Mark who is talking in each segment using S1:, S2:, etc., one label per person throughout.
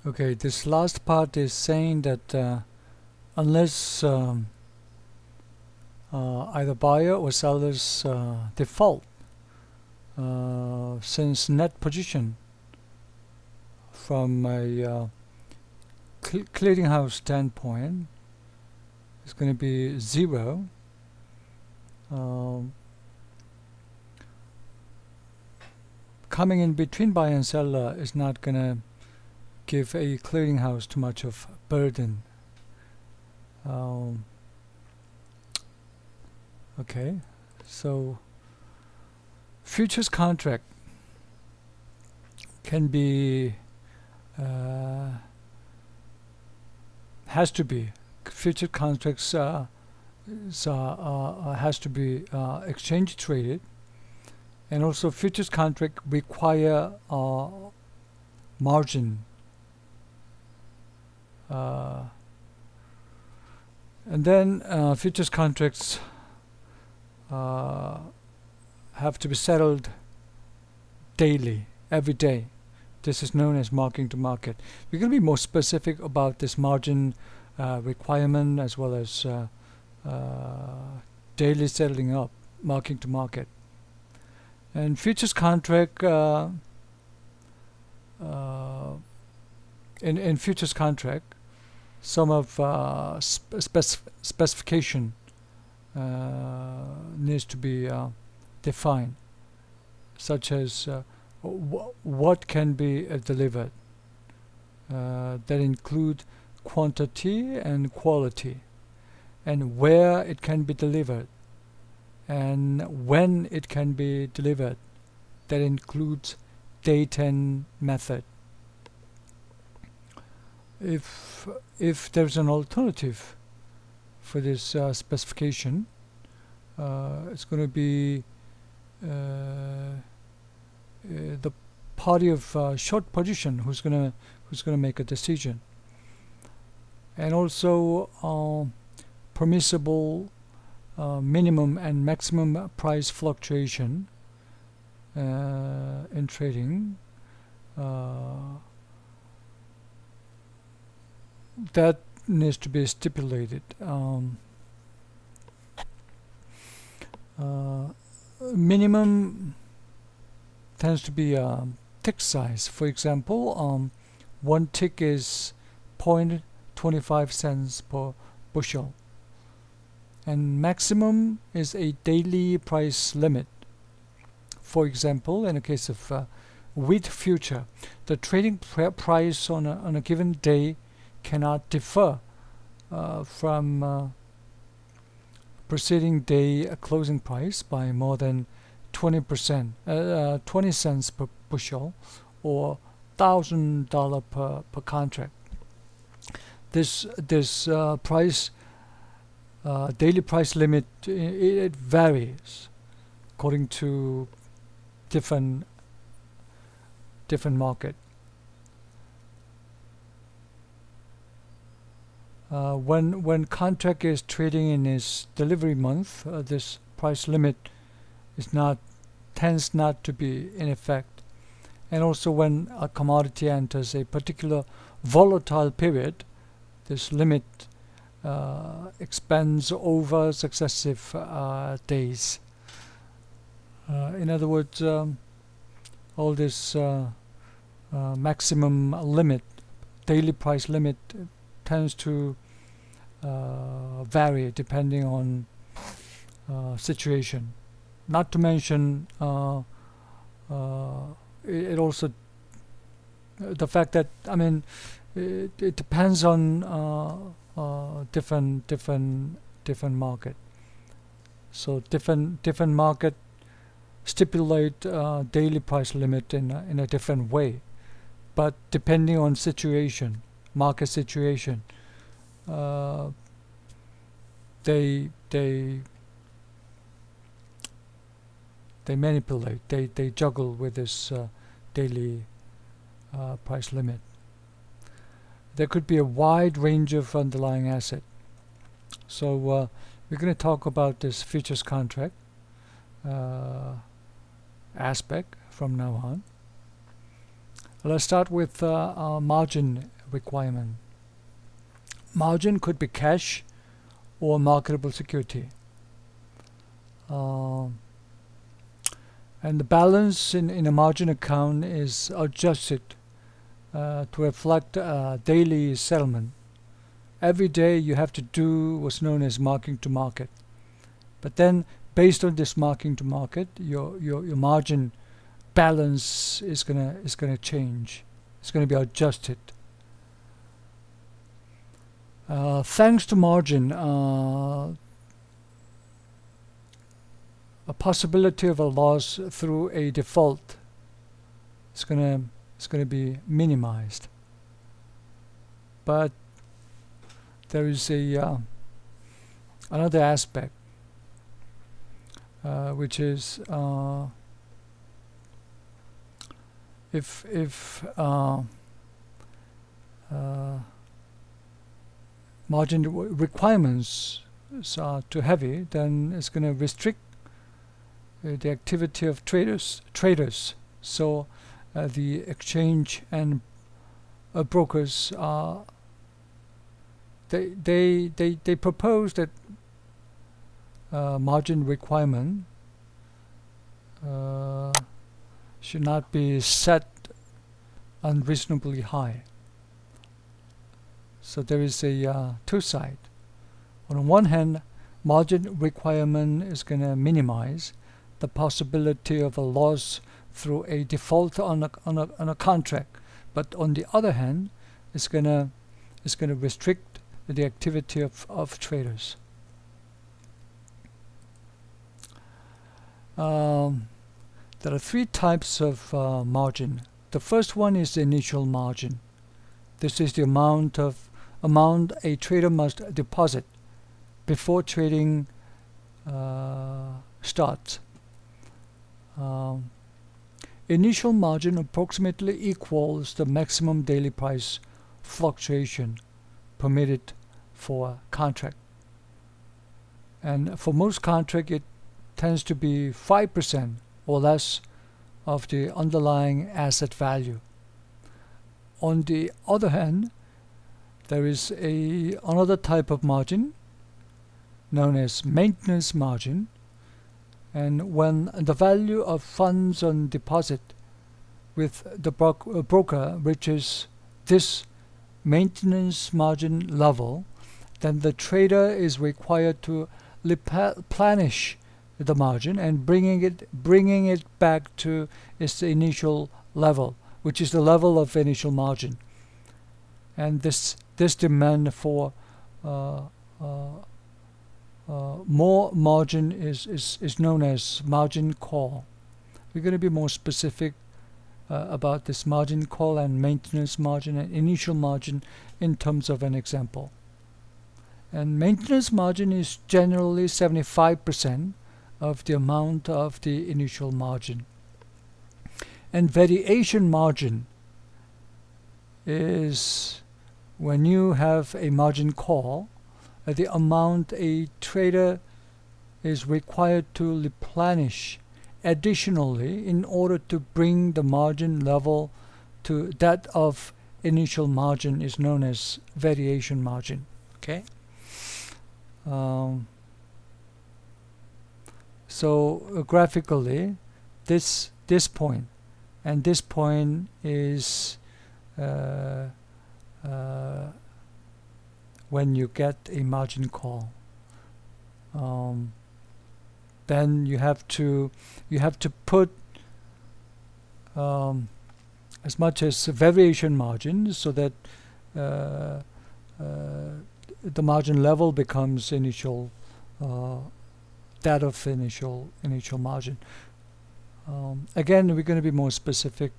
S1: Okay, this last part is saying that unless either buyer or sellers default, since net position from a clearinghouse standpoint is going to be zero, um, coming in between buyer and seller is not going to give a clearinghouse too much of burden. Okay, so futures contract can be has to be future contracts has to be exchange traded, and also futures contract require margin, and then futures contracts have to be settled daily, every day. This is known as marking to market. We're going to be more specific about this margin requirement as well as daily settling up, marking to market. And futures contract in futures contract, some of specification needs to be defined, such as what can be delivered. That include quantity and quality, and where it can be delivered, and when it can be delivered. That includes date and method. If there's an alternative for this specification, it's going to be the party of short position who's gonna make a decision, and also permissible minimum and maximum price fluctuation in trading. That needs to be stipulated. Minimum tends to be tick size. For example, one tick is 0.25 cents per bushel, and maximum is a daily price limit. For example, in the case of wheat future, the trading price on a given day cannot differ from preceding day closing price by more than 20%, 20 cents per bushel, or $1,000 per contract. This price daily price limit, it varies according to different market. When contract is trading in its delivery month, this price limit tends not to be in effect. And also when a commodity enters a particular volatile period, this limit expands over successive days. In other words, all this maximum limit, daily price limit, tends to vary depending on situation. Not to mention it also the fact that it depends on different market. So different market stipulate daily price limit in a different way, but depending on situation, market situation, they manipulate, they juggle with this daily price limit. There could be a wide range of underlying asset. So we're going to talk about this futures contract aspect from now on. Let's start with margin requirement. Margin could be cash or marketable security. And the balance in a margin account is adjusted to reflect daily settlement. Every day you have to do what's known as marking to market. But then based on this marking to market, your margin balance is gonna change. It's gonna be adjusted. Thanks to margin, a possibility of a loss through a default is gonna be minimized. But there is another aspect, which is if margin requirements are too heavy, then it's going to restrict the activity of traders. So the exchange and brokers they propose that margin requirement should not be set unreasonably high. So there is a two side. On one hand, margin requirement is going to minimize the possibility of a loss through a default on a contract, but on the other hand, it's going to restrict the activity of traders. There are three types of margin. The first one is the initial margin. This is the amount a trader must deposit before trading starts. Initial margin approximately equals the maximum daily price fluctuation permitted for a contract. And for most contracts, it tends to be 5% or less of the underlying asset value. On the other hand, there is another type of margin known as maintenance margin, and when the value of funds on deposit with the broker reaches this maintenance margin level, then the trader is required to replenish the margin and bringing it back to its initial level, which is the level of initial margin. And this demand for more margin is known as margin call. We're going to be more specific about this margin call and maintenance margin and initial margin in terms of an example. And maintenance margin is generally 75% of the amount of the initial margin. And variation margin is when you have a margin call, the amount a trader is required to replenish additionally in order to bring the margin level to that of initial margin is known as variation margin. Okay. So graphically, this point and this point is when you get a margin call. Then you have to put as much as variation margin so that the margin level becomes initial, that of initial margin. Again, we're going to be more specific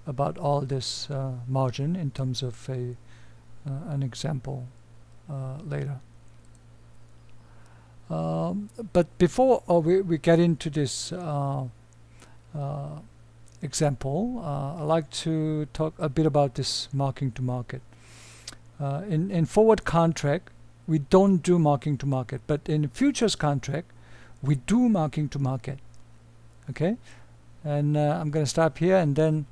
S1: about all this margin in terms of an example later. But before we get into this example, I'd like to talk a bit about this marking to market. In forward contract, we don't do marking to market, but in futures contract, we do marking to market. Okay, and I'm going to stop here, and then